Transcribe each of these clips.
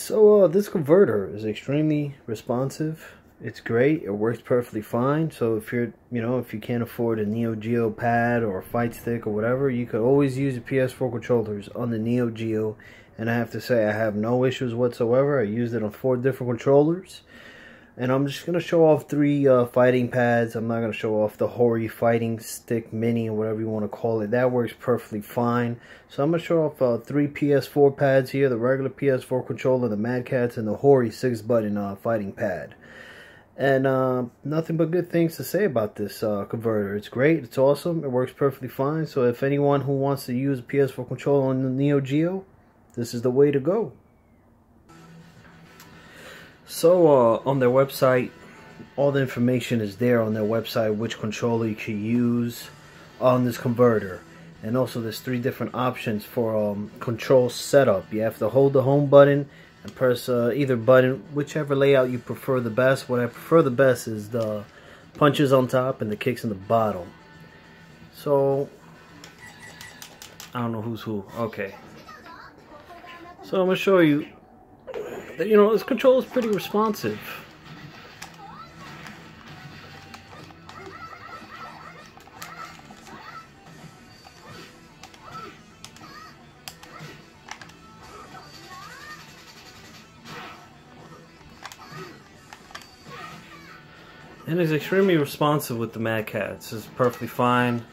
So this converter is extremely responsive. It's great. It works perfectly fine. So if you're, if you can't afford a NEOGEO pad or a fight stick or whatever, you could always use the PS4 controllers on the NEOGEO. And I have to say, I have no issues whatsoever. I used it on 4 different controllers. And I'm just going to show off 3 fighting pads. I'm not going to show off the Hori fighting stick mini or whatever you want to call it. That works perfectly fine. So I'm going to show off 3 PS4 pads here. The regular PS4 controller, the Mad Catz, and the Hori 6-button fighting pad. And nothing but good things to say about this converter. It's great. It's awesome. It works perfectly fine. So if anyone who wants to use a PS4 controller on the NEOGEO, this is the way to go. So on their website, all the information is there on their website, which controller you can use on this converter. And also there's 3 different options for control setup. You have to hold the home button and press either button, whichever layout you prefer the best. What I prefer the best is the punches on top and the kicks in the bottom. So I don't know who's who. Okay. So I'm going to show you that, this controller is pretty responsive. And it's extremely responsive with the Mad Catz. It's perfectly fine.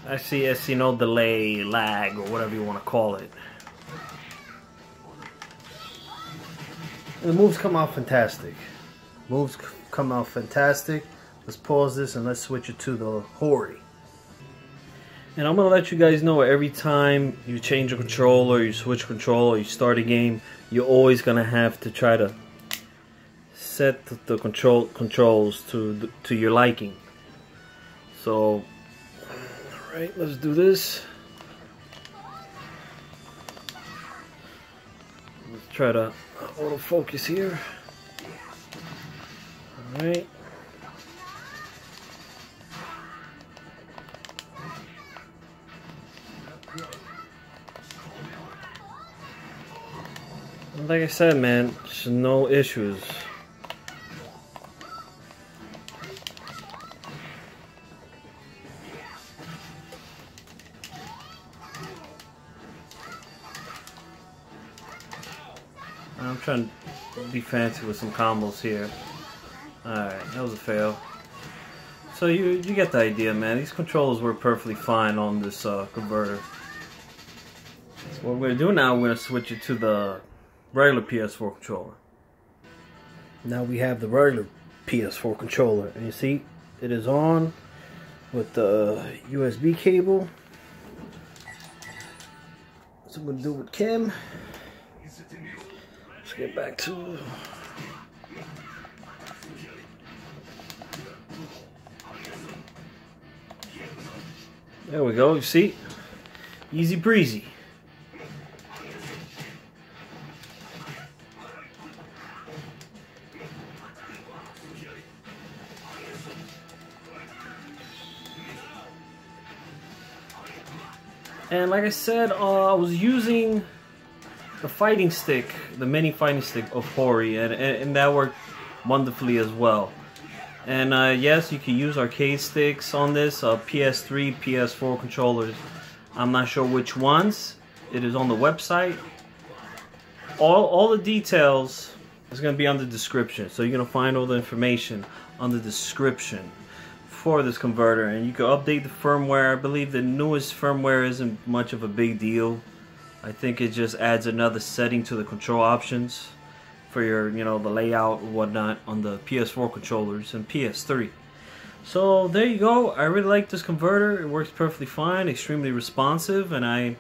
I see no delay, lag, or whatever you want to call it. The moves come out fantastic. Moves come out fantastic. Let's pause this and let's switch it to the Hori. And I'm going to let you guys know every time you change a controller, you switch a controller, you start a game, you're always going to have to try to set the controls to your liking. So, alright, let's do this. Let's try to autofocus here. Alright. Like I said, man, there's no issues. I'm trying to be fancy with some combos here. Alright, that was a fail. So you get the idea, man. These controllers work perfectly fine on this converter. So what we're going to do now, we're going to switch it to the regular PS4 controller. Now we have the regular PS4 controller. And you see, it is on with the USB cable. So I'm going to do it with Kim. Let's get back to... There we go, you see? Easy breezy. And like I said, I was using the fighting stick, the mini fighting stick of Hori, and that worked wonderfully as well. And yes, you can use arcade sticks on this, PS3, PS4 controllers. I'm not sure which ones. It is on the website. All the details is going to be on the description. So you're going to find all the information on the description for this converter. And you can update the firmware. I believe the newest firmware isn't much of a big deal. I think it just adds another setting to the control options for your, the layout and whatnot on the PS4 controllers and PS3. So there you go. I really like this converter. It works perfectly fine, extremely responsive, and I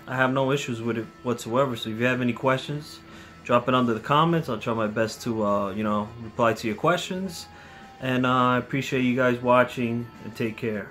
have no issues with it whatsoever. So if you have any questions, drop it under the comments. I'll try my best to reply to your questions. And I appreciate you guys watching, and take care.